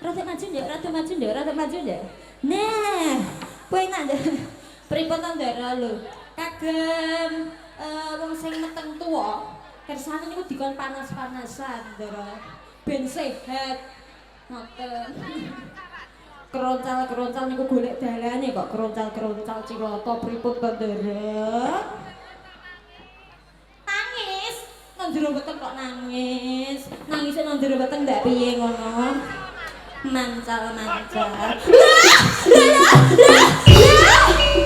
Rada maju ndak, rada maju ndak, rada maju ndak. Nah, kowe nak ndak pripun to ndara lho. Kagem wong sing meteng tuwa, kersane niku dikon panas-panasan ndara. Ben sehat. Ngoten. Keroncal-keroncal niku golek dalane kok keroncal-keroncal Cilata pripun to ndara? Nangis. Nang jero weteng kok nangis. Nangis nang jero weteng ndak piye ngono. Mancal-mancal. Lah! Lah! Lah! Lah!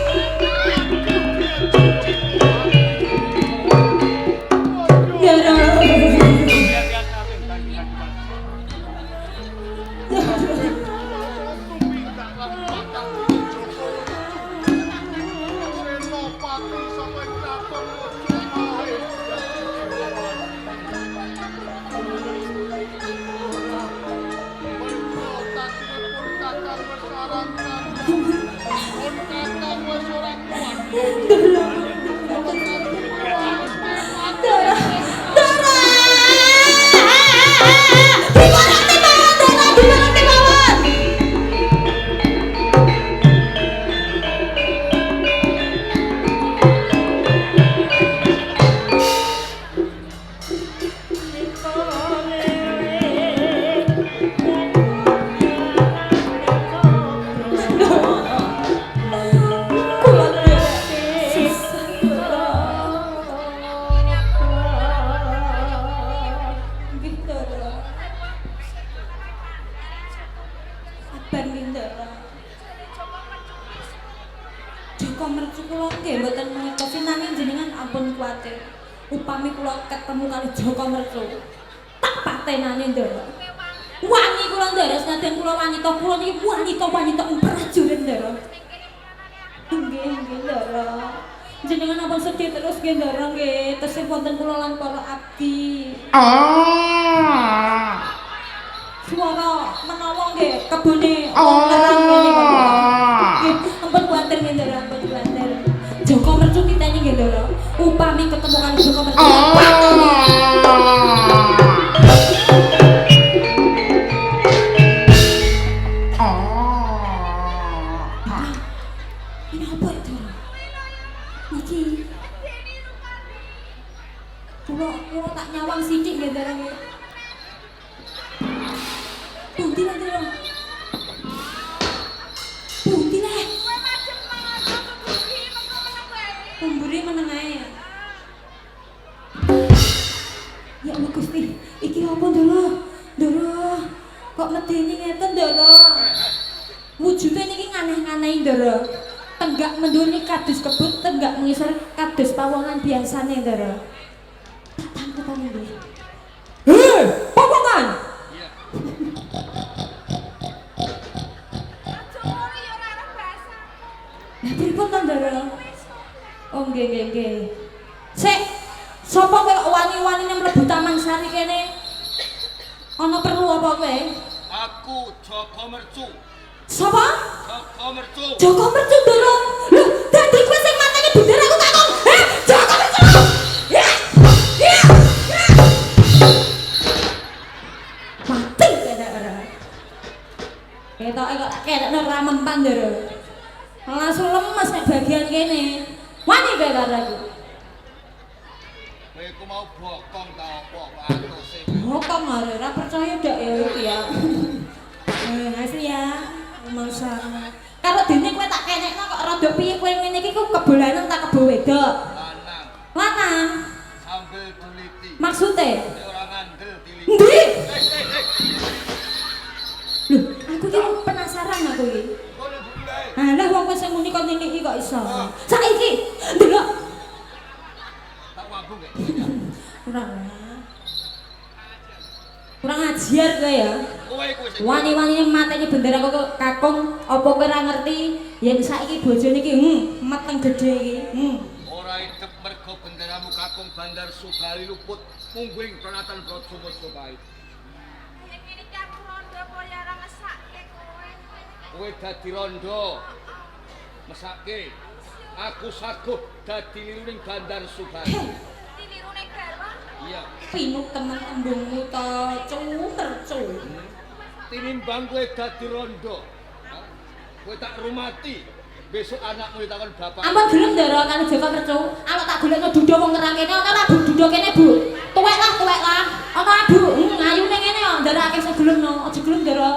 Joko mercu kula nggih mboten menika sinambi jenengan ampun kuwatir. Upami kula ketemu kali Joko mercu, tak patenane ndara. Wani kula ndara senajan kula wanita kula niki wanita prajurit ndara. Nggih ndara. Jenengan ampun sedih terus nggih ndara nggih. Tesih wonten kula lan para abdi. Suara menawa nggih kebune wong nerang ngene kok. Nggih, ampun kuwatir nggih ndara, ampun kuwatir. Joko mercu titeni nggih ndara. Upami ketemu kali Joko mercu. Ini apa itu? Niki. Kula tak nyawang sithik nggih ndara nggih. Pundi lah ndara. Pundi lah. Pemburi meneng ae. Ya Allah Gusti, iki apa ndara? Ndara, kok medeni ngeten ndara? Wujude niki nganeh-nganehi ndara. Tenggak menduni kados kebut, tenggak mengisor kados pawongan biasane ndara. Tak tangkepan nggih. Hei, pawongan. Iya. Lah pripun to ndara? Oh nggih. Sik, sapa kowe wani-wani nang mlebu Taman Sari kene? Ana perlu apa kowe? Aku Joko Mercu. Sapa? Joko Mercu. Joko Mercu ndara. Lho, dadi kowe sing mateni bendera aku kakung. Joko Mercu. Ya. Ya. Mati kada ora. Ketoke kok tak kenekno ra mempan ndara. Langsung lemes nek bagian kene. Wani kowe karo aku. Kowe iku mau bokong ta apa atose. Bokong ora percaya ndak ya iki ya. Asli ya. Mangsa. Karo dene kowe tak kenekno kok rada piye kowe ngene iki ku kebolanan tak kebo wedok. Lanang. Lanang. Sambil teliti. Maksude? Ora ngandel tiliti. Ndi? Lho, aku iki penasaran aku iki. Ngono bulae. Lah wong sing muni kon iki kok iso. Saiki ndelok. Tak wabung gak? Kurang ajar kowe ya. Kowe iku sing Wani-wani mateni bendera kok kakung apa kowe ora ngerti yen saiki bojone iki meteng gedhe iki. ora idep mergo benderamu kakung Bandar Sugali luput mungguing Pranatan Brojomojo bae. Ngene iki aku rondo apa ya ora ngesake kowe. Kowe dadi rondo. Mesake. Aku saguh dadi liruning Bandar Sugali. Dilirune garwa. Iya. Pinuk temen embungmu to cumercu. Tinimbang kowe dadi rondo. Kowe tak rumati. Besok anakmu ditakon bapak. Ampun gelem ndara kali Joko Mercu. Kalau tak golekno duda wong ngerang kene ana lah duda kene, Bu. Tuwek lah. Ana Bu. Ayune ngene yo ndarake sing gelemno. Aja gelem ndara.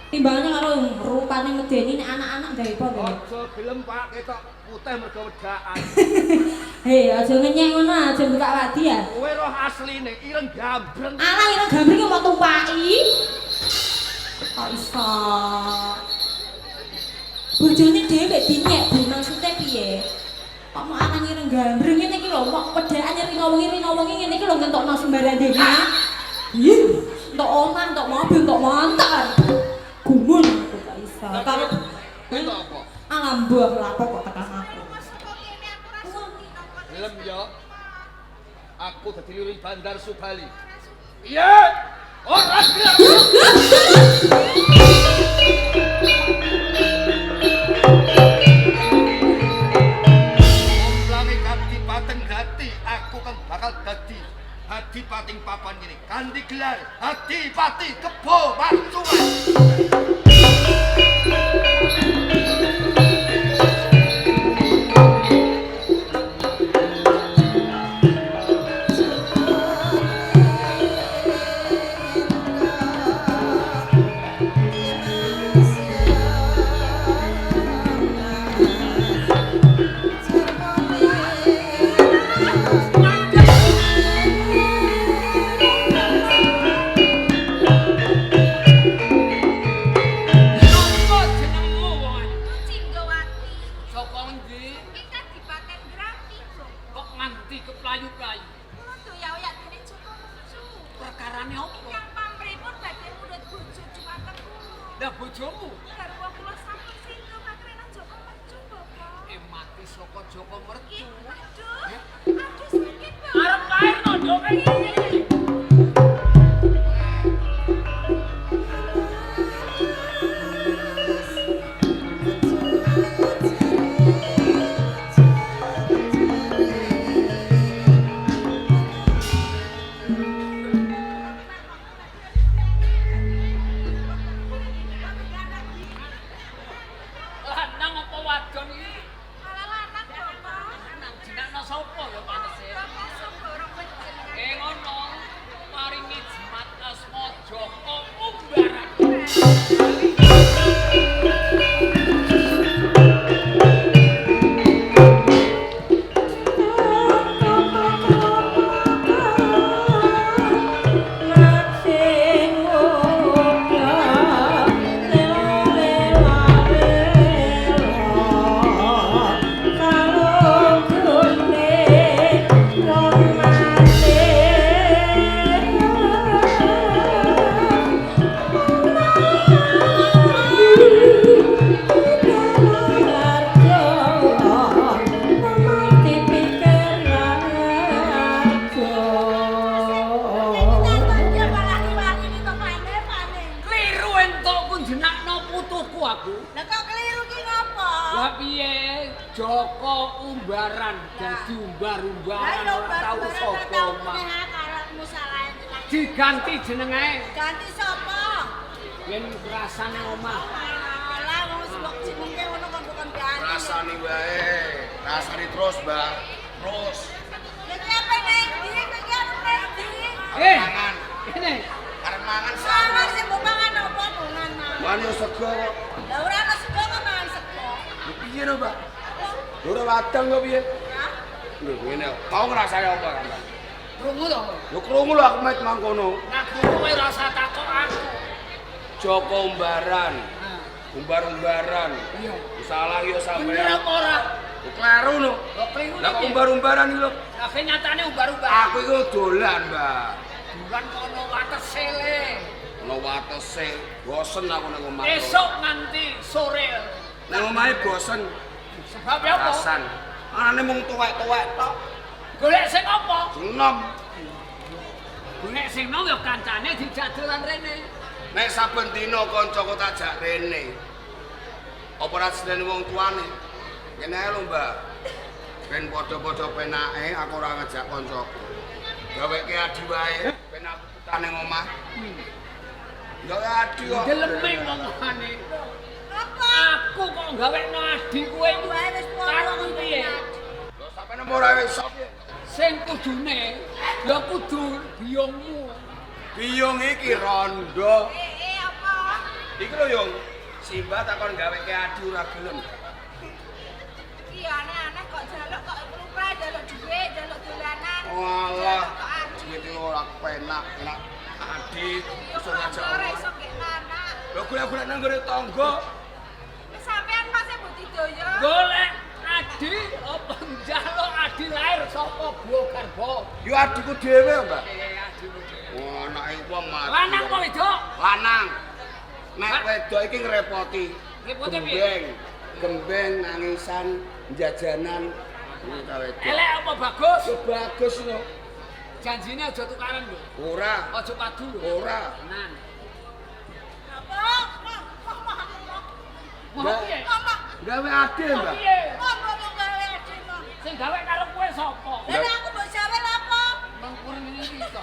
Timbangane karo rupane medeni nek anak-anak gawe apa kowe. Aja gelem Pak ketok putih mergo wedakan. Hei, aja ngenyek ngono, aja buka wadi ya. Kowe roh asline ireng gambreng. Alah ireng gambreng mau tumpaki. Kok iso? Bojone dhewe dinyek, Bu, maksudnya piye? Kok mau anak ireng gambreng ngene iki lho, kok pedhaan ringo-wengi ngene iki lho ngentokno sembarang dene. Ih, entuk omah, entuk mobil, entuk motor. Gumun aku gak iso. Karo Entuk apa? alah mbah lapo kok tekan aku. Gelem yo. Aku dadi lirik Bandar Subali. Iya. Ora gelem. Omlange kadipaten gati, aku kan bakal dadi Adipating papan ini. Kanthi gelar Adipati Kebo Marcuan. Diganti jenenge. Ganti sapa? Yen rasane omah. Alah wong sebab jenenge ngono kok bukan ganti. Rasani wae. Rasani terus, Mbak. Terus. Iki apa ning ndi? Iki arep ning ndi? Mangan. Kene. Arep mangan Sama sing mbok mangan apa mangan mangan. Manyo sego kok. Lah ora ana sego kok mangan sego. Piye lho, Mbak? Ora wadang kok piye? Ya. Lho ngene, kau ngrasake apa kan? Krungu to. Yo krungu lho aku mek mangkono. Nah, krungu kowe rasa takok aku. Joko Umbaran. Umbar-umbaran. Iya. Salah yo sampean. Bener apa ora? Kleru lho. Kok kliru Lah kok iki? umbar-umbaran iki lho. Lah nyatane umbar-umbar. Aku iku dolan, Mbak. Bukan kono watese le. Ono watese, bosen aku nang omah. Esuk nganti sore. Nang omahe bosen. Sebab apa? Rasan. Anane mung tuwek-tuwek tok. Golek sing apa? Enom. Golek sing nang ya kancane dijak dolan rene. Nek saben dina kancaku tak jak rene. Apa ora seneni wong tuane? Kene ae lho, Mbak. Ben padha-padha penake aku ora ngajak kancaku. Gaweke adi wae ben aku betah ning omah. gawe adi kok. Deleming ngomongane. Apa? Aku kok gawekno adi kowe Wae wis karo podo piye? Lho sampeyan ora iso piye? Sing kudune ya kudu biyungmu. Biyung iki rondo. Apa? Iki lho Yung, Simbah takon gaweke adi ora gelem. Iki aneh-aneh kok jaluk kok lumrah jaluk dhuwit, jaluk dolanan. Walah, jaluk kok adi. duit iki ora penak, enak adi Ya iso kok ngajak ora omong. iso nggih anak. Lho golek-golek nang nggone tangga. Wis sampean pas mbok didoyo. Golek adi apa njaluk adi lair saka Buah Garba. Yo adiku dhewe, Mbak. Adimu dhewe. Oh, anake wong mati. Lanang apa wedok? Lanang. Nek wedok iki ngrepoti. Ngrepoti piye? Gembeng, gembeng nangisan, jajanan. Iki ta wedok. Elek apa bagus? Yo bagus lho. Janjine aja tukaran lho. Ora, Aja padu lho. ora. Tenan. Apa? Mau Mbak. piye? Gawe ade, Mau Mbak. piye? Apa kok gawe adi mah? Sing gawe karo kowe sapa? Lah aku mbok jawe lha apa? Mengkur iki to.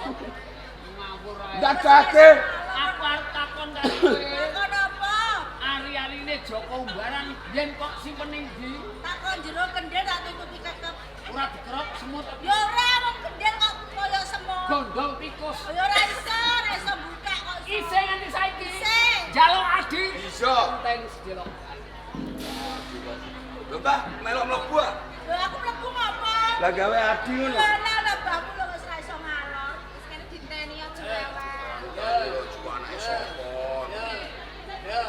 Ngawur ae. Dadake. Aku arep takon karo kowe. Takon apa? Ari-arine Joko Umbaran yen kok simpen ning ndi? Takon jero kendel tak tutupi kekep. Ora dikerok semut. Ya ora wong kendel kok koyo semut. Gondol tikus. Ya ora iso buka kok. Isih nganti saiki. Isih. Jaluk adi. Iso. Enteni sedelok. Lho, Mbak, melok mlebu ah. Lho aku mlebu ngopo? Lah gawe adi ngono. Lah mbahmu lho wis ra iso ngalor. Wis kene diteni aja lewat. Lho, jual anake sapa? Yo.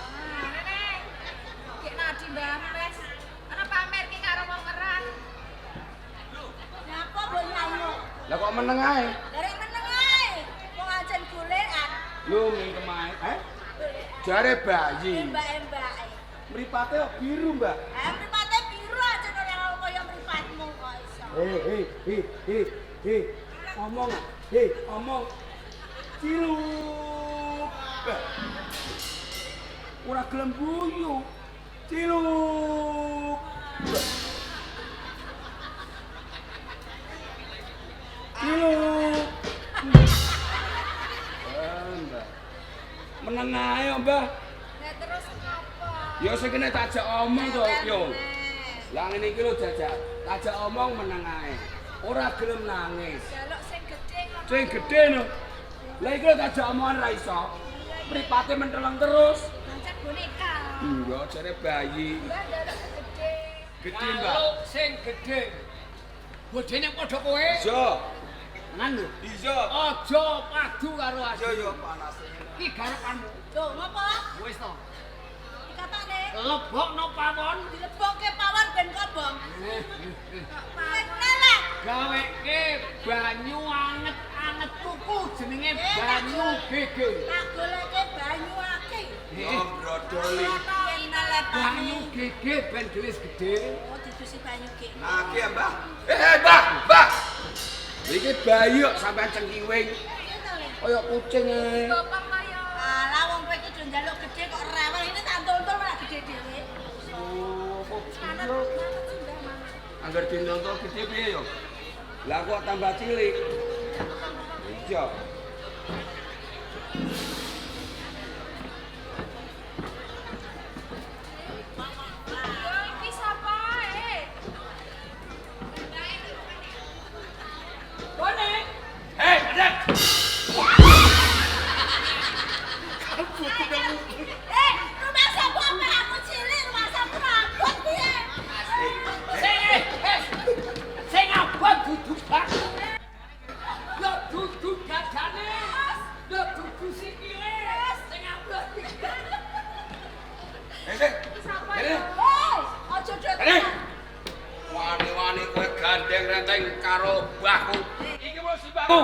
Ah, Neneng. Kek nadi mbambes. Ana pamer ki karo wong keran. Nyapa mbok nyanyi? Lah kok meneng ae? Dari meneng ae. Wong ajen golekan. Lho, mingkem ae. Jare bayi. Mbak-mbake. Mripate kok biru, Mbak. Mripate biru aja ora kaya mripatmu kok iso. Ngomong ah. Ngomong. Ciluk. Ora gelem guyu. Ciluk. Ciluk. Mbak. Meneng ae, Mbak. Nek terus apa? Ya sing kene tak ajak omong to, yo. Lah ngene iki lho jajak. Tak ajak omong meneng ae. Ora gelem nangis. Jaluk sing gedhe kok. Sing gedhe no. Lah iki lho tak ajak omongan ra iso. Mripate menteleng terus. Pancet boneka. Iya, jare bayi. Mbak jaluk sing gedhe. Gedhe, Mbak. Jaluk sing gedhe. Bodene padha kowe. Iya. Tenan lho. Iya. Aja padu karo adi. Iya, panas. Iki garepanmu. Lho, ngopo? Wis to. Dikatane. Lebokno pawon. Dilebokke pawon ben kobong. Nelek. Gaweke banyu anget-anget tuku jenenge banyu gege. Tak goleke banyu akeh. Ya brodoli. Yen nelek Banyu gege ben gelis gede. Oh, didusi banyu ki. Nah, iki ya, Mbah. Mbah, Mbah. Iki bayi kok sampean cengkiwing. Kaya kucing ae. Bapak kaya. Alah wong kowe iki do njaluk gedhe kok rewel ini tak tonton ora gedhe dhewe. Oh, kok Manut cilik. manut sudah manut. Angger dinonton gede piye yo? Lah kok tambah cilik. Iya. Yo iki sapa Bone. Hei, Adek. rumah sapa apa aku cilik rumah sapa rambut piye? Sing abot dudu bak. Yo dudu dadane. Yo dudu sikile. Sing abot. Sik. Sapa Ini. yo? Aja Ini. dhewe. Wani-wani kowe gandeng renteng karo mbahku. Iki wis simbahku.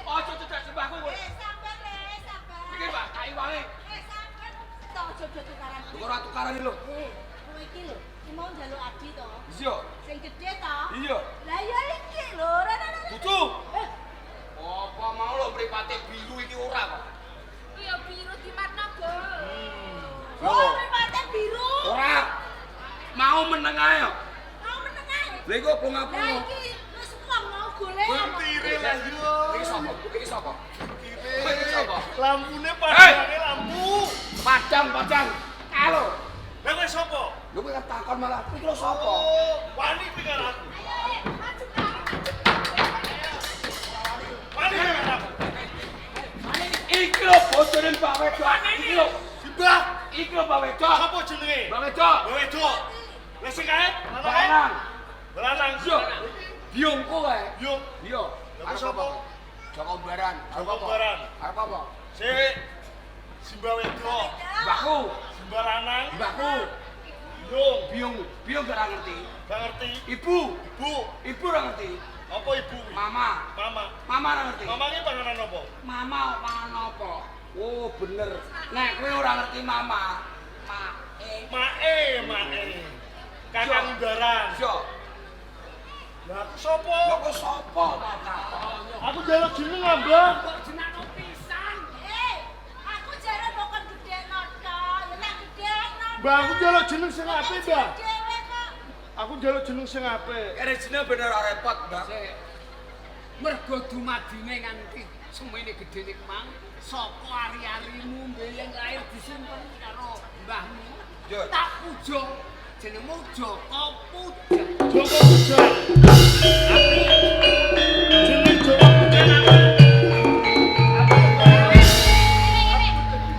Aja cedak simbahku kowe. Sabar le, sabar. Iki Pak, tak iwangi. Sabar. Tok aja tukaran. Tukaran iki lho. Kowe iki lho, iki mau njaluk adi to. Iya. Sing gedhe to. Iya. Lah ya iki lho, ora. Dudu. Apa mau lho mripate biru iki ora kok. Iya biru di matno, Go. Lho. Oh, mripate biru. Ora. Mau meneng ae kok. Mau meneng ae. Lha iku bunga Lah iki wis wong mau golek. Tire lah yo. Iki sapa? Iki sapa? Kowe iki sapa? Lampune padange lampu. Padang. Halo. Lah kowe sapa? Lho kowe takon malah iki lho sapa? Oh, wani pikir aku. Wani pikir aku. Iki lho bojone Pak Wedok. Iki lho. Simbah. Iki lho Pak Wedok. Sapa jenenge? Pak Wedok. Pak Wedok. Lah sing kae? Lanang. Lanang. Yo. Biungku kae. Yo. Yo. Lah sapa? Joko Baran. Joko Baran. Arep apa? Sik. Simbah Wedok. Mbakku. Simbah lanang. Mbakku. Biung gak ngerti. Gak ngerti. Ibu ora ngerti. Apa ibu? Mama ora ngerti. Mama ki panganan apa? Mama pangan apa? Oh bener. Nek kowe ora ngerti mama. Mae. Kakang Baran. Yo. Lah aku sapa? Lho kok sapa Aku njaluk jeneng Mbah. Kok jenengmu pisan? Aku jare pokon gedeno to, ya tak gedeno. Mbah aku njaluk jeneng sing apik, Mbah. Dhewe kok. Aku njaluk jeneng sing apik. Rezine bener ora repot, Mbak. Mergo dumadine nganti semene gedene kemang, saka ari-arimu mbeleng lair disimpen karo mbahmu. Yo. Tak puja jenengmu Joko Pujan. Joko Pujan. Jeneng Joko Pujan apa?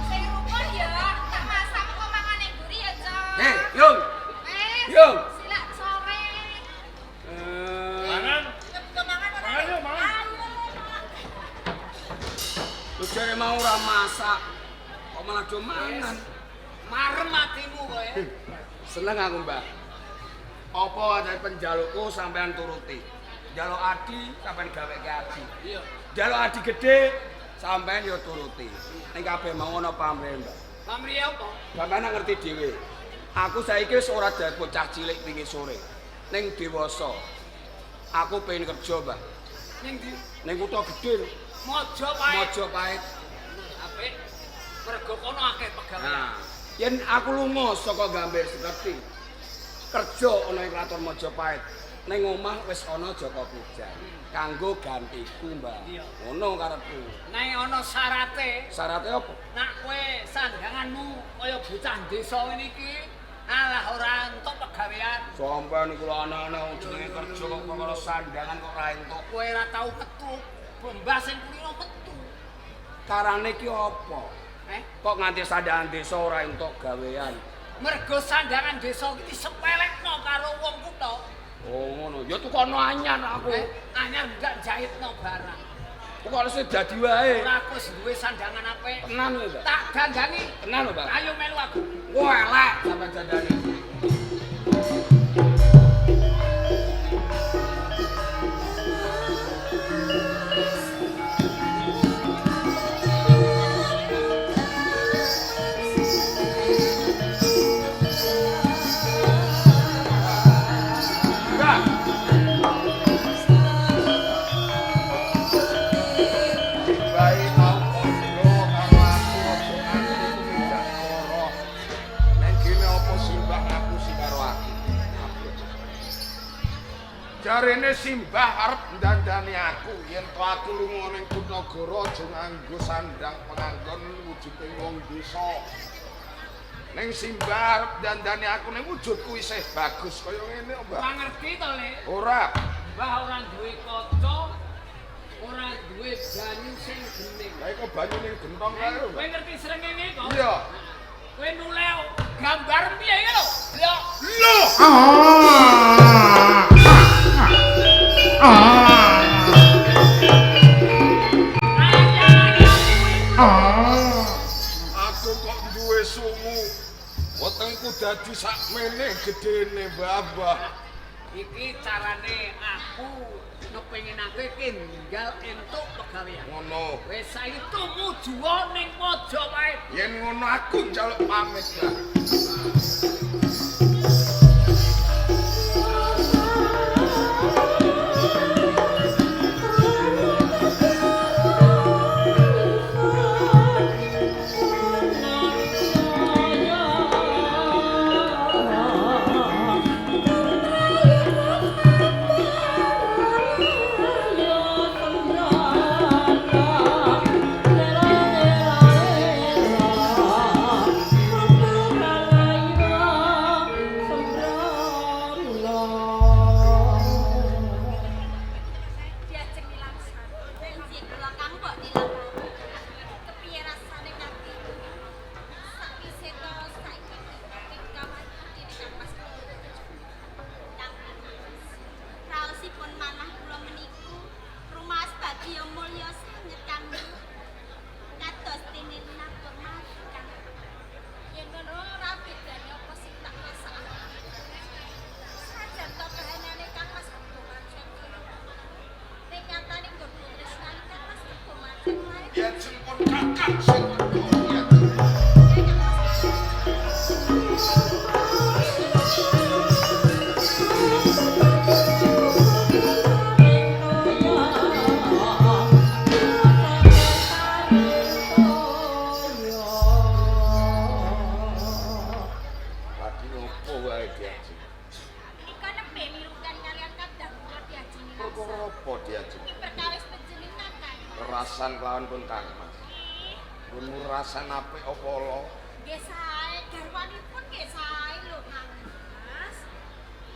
Sing rukun ya, tak masak kok mangan ning mburi ya, Cok. Yung. Wes. Yung. Silak sore. Mangan. Cepet mangan ora. Mangan yuk, mangan. Lu jare mau ora masak. Kok malah do mangan. Marem atimu kowe. Seneng aku, Mbak. Apa ada penjalukku sampean turuti. Jaluk adi sampean gawe ke adi. Iya. Jaluk adi gede sampean yo turuti. Ning kabeh mau ana pamrih, Mbak. Pamrih apa? Sampeyan ngerti dhewe. Aku saiki wis ora dadi bocah cilik wingi sore. Ning dewasa. Aku pengen kerja, Mbak. Ning ndi? Ning kutha gedhe, Mojopahit. Mojopahit. Apik. Mergo kono akeh pegawean. Nah, yen aku lunga saka Gambir Sekerti, kerja ana ing Kraton Mojopahit. Ning omah wis ana Joko Pujan. Kanggo gantiku, Mbak. Iya. Ngono karepku. Nek ana syarate, Syaratnya apa? nak kowe sandanganmu kaya bocah desa ngene iki, alah ora entuk pegawean. Sampeyan iku aneh-aneh wong jenenge kerja kok perkara sandangan kok ora entuk. Kowe ora tau metu. Bombas sing kulino metu. Carane ki apa? Kok nganti sandangan desa ora entuk gawean? Mergo sandangan desa iki sepelekno karo wong kutha. Oh ngono. Ya tukono anyar aku. Anyar gak jahitno barang. Kok harus dadi wae. Ora aku wis duwe sandangan apik. Tenan lho, Mbak. Tak dandani. Tenan lho, Mbak. Ayo melu aku. Wah, elek sampeyan dandane. Jarene Simbah arep ndandani aku yen to aku lunga ning Kutagara aja nganggo sandang penganggon wujude wong desa. Ning Simbah arep ndandani aku ning wujudku isih bagus kaya ngene, Mbak. Ora ngerti to, Le? Ora. Mbah ora duwe kaca, ora duwe banyu sing bening. Lah iku banyu ning gentong kae lho, Kowe Mbak. ngerti srengenge kok? Iya. Kowe nuleh gambar piye iki lho? Lho. Loh. Aku kok duwe sungu. Wetengku dadi sakmene gedene, Mbah. Iki carane aku ngepenginake tinggal entuk pegawean. Ngono. Wis saiki tumuju ning Mojopahit. Yen ngono aku njaluk pamit, Mbah. Thank you. Kakang sing iya. Lagi ngopo wae Diaji? Nika nembe milukan kalian kadang kula Diaji Minaksa. Perkara apa Diaji? Iki perkawis panjenengan kan. Rasan lawan pun Kang Mas. Pun rasan apik apa lo? Nggih sae, garwanipun nggih sae lho Kang Mas.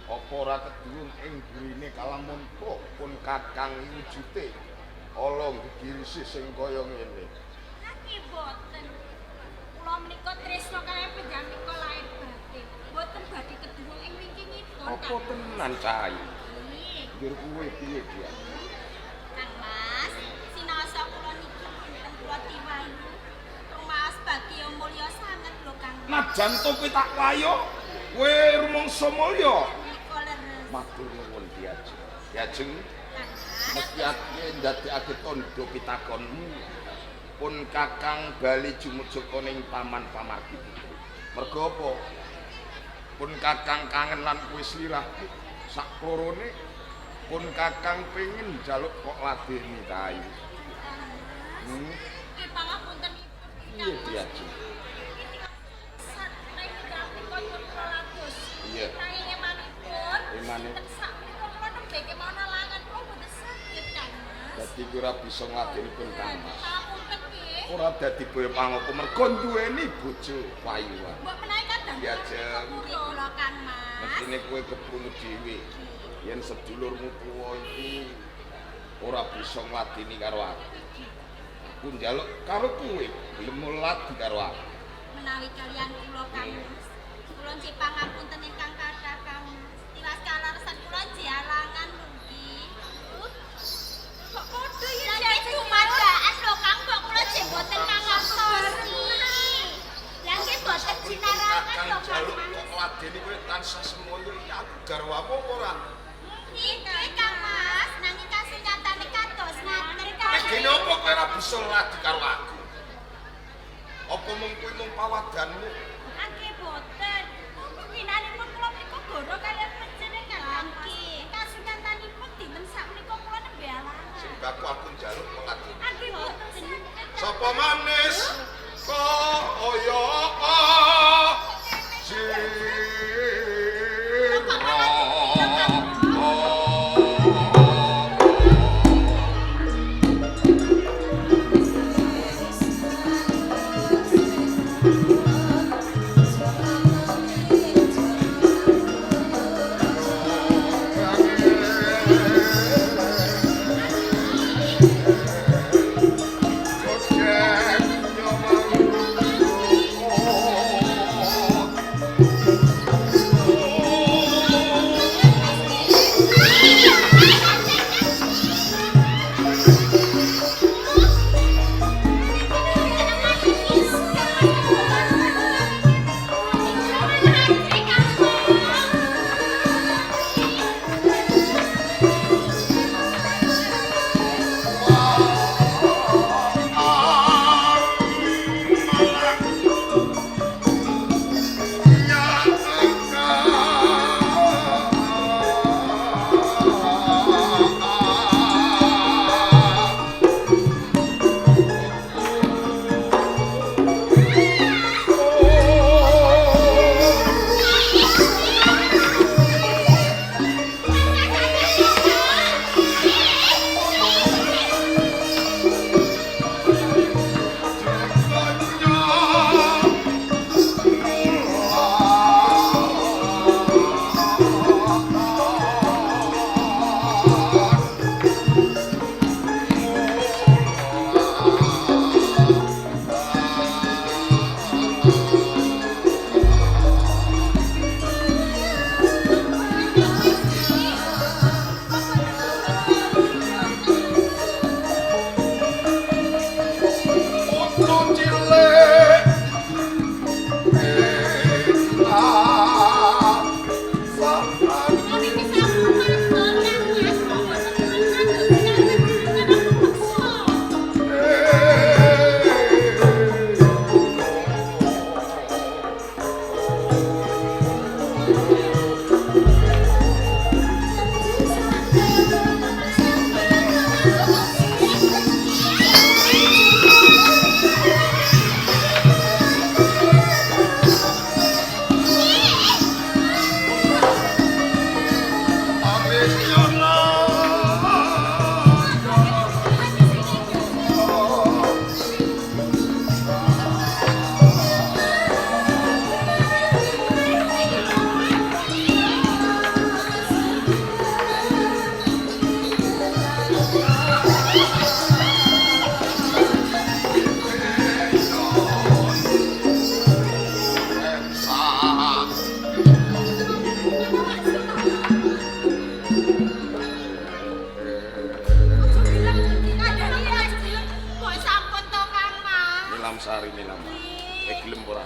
Apa ora kedurung ing burine kalamun pun Kakang wujute ala gegirisi sing kaya ngene. Niki boten. Kula menika tresna kaliyan panjenengan lair batin. Boten badhe kedurung ing wingkingipun. Apa tenan cai? Nggih. Ndur kuwe piye dia? Kang Mas, sinasa kula niki pinten kula diwayu. Rumaos Bagya mulya sanget lho Kang Mas. Najan topi tak wayo, kowe rumangsa mulya. Menika leres. Matur nuwun Diaji. Diajeng Kang Mas. mesti ake ndadekake tandha pitakonmu. Pun Kakang bali jumujuka ning Taman Pamargi Putri. Merga apa? Pun Kakang kangen lan kowe slirah sakprorone. Pun Kakang pengin njaluk kok ladeni ta ayu. Nggih pangapuntenipun Iya Diaji. Iya. Emane. Dadi ora bisa ngladenipun Kang Mas. Ora dadi boyo pangapa mergo duweni bojo wayuan. Mbok menawi kadang Iya, Jeng. kula Kang Mas. Mestine kowe keprungu dhewe. Yen sedulurmu tuwa iki ora bisa ngladeni karo aku. Aku njaluk karo kowe, gelem ngladeni karo aku. Menawi kalian kula Kang Mas. Kula nggih pangapunten ingkang kathah Kang Mas. Tiwas kalaresan kula jalangan mugi. Kok padha ya iki kumadaan lho Kang, kok kula jek boten mangertosi. Lah nggih boten jinarakan lho Kang Jaluk kok Mas. ngladeni kowe tansah semoyo iki aku garwamu apa ora? Iki Kang Mas, nanging kasunyatane kados ngaten Kang. Nek gene apa kowe ora bisa ngladeni karo aku? Apa mung kowe mung pawadanmu? Nggih boten. Winanipun kula menika goro kaliyan panjenengan nggih. Kasunyatanipun dinten sakmenika kula nembe alangan. Sembahku aku njaluk kok ngladeni. Nggih boten. Sapa manis kaya Nilam Sari Nilam. Gelem ora?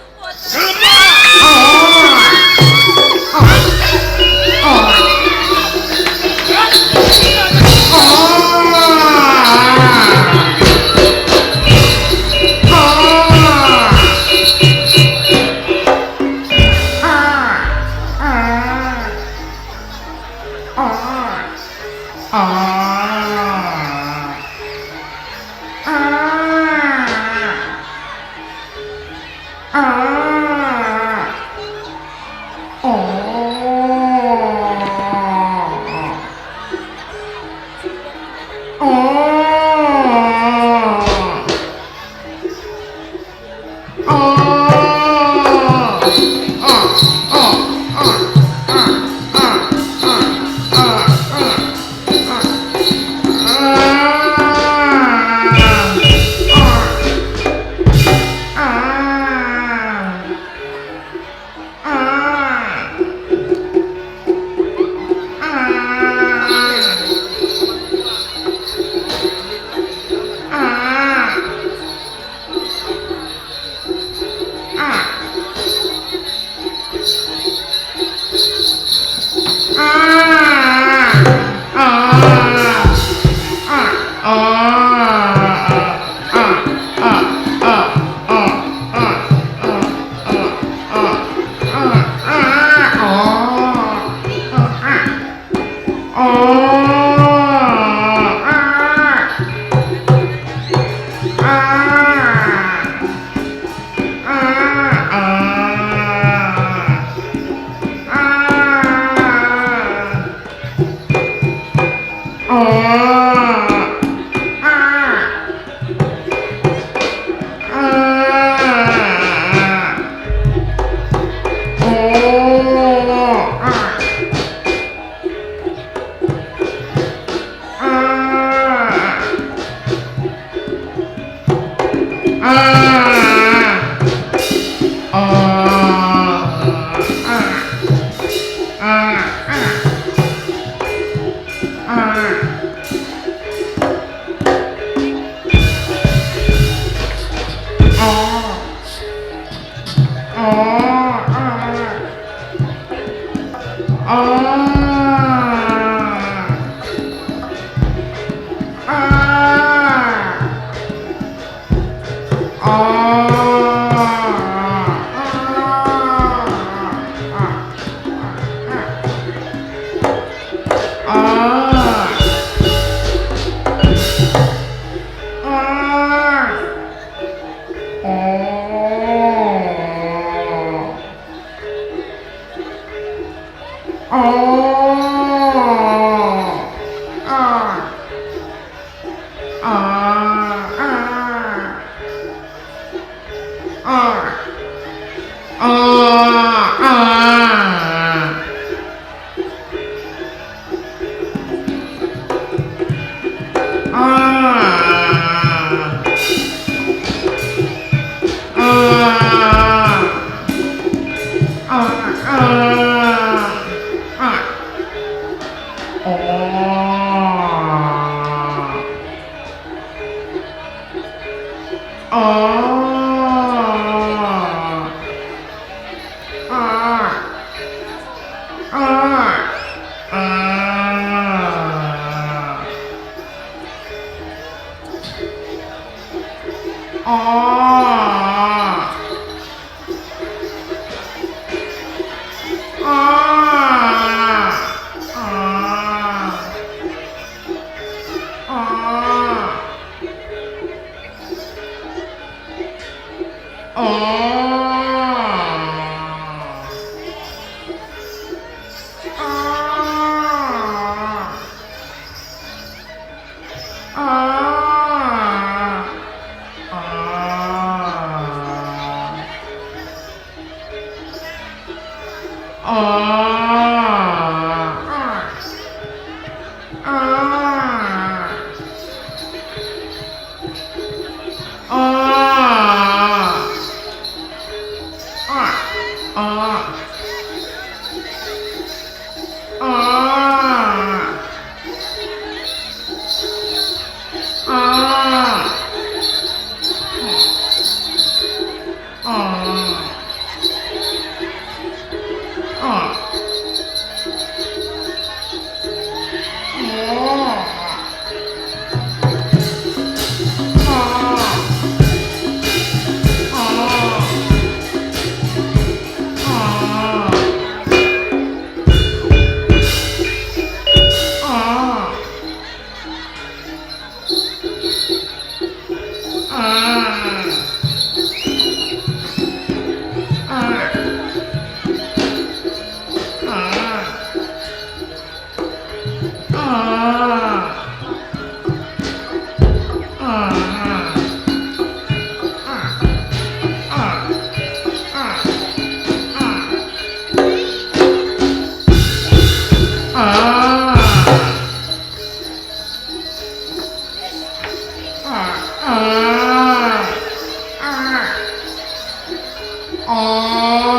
Oh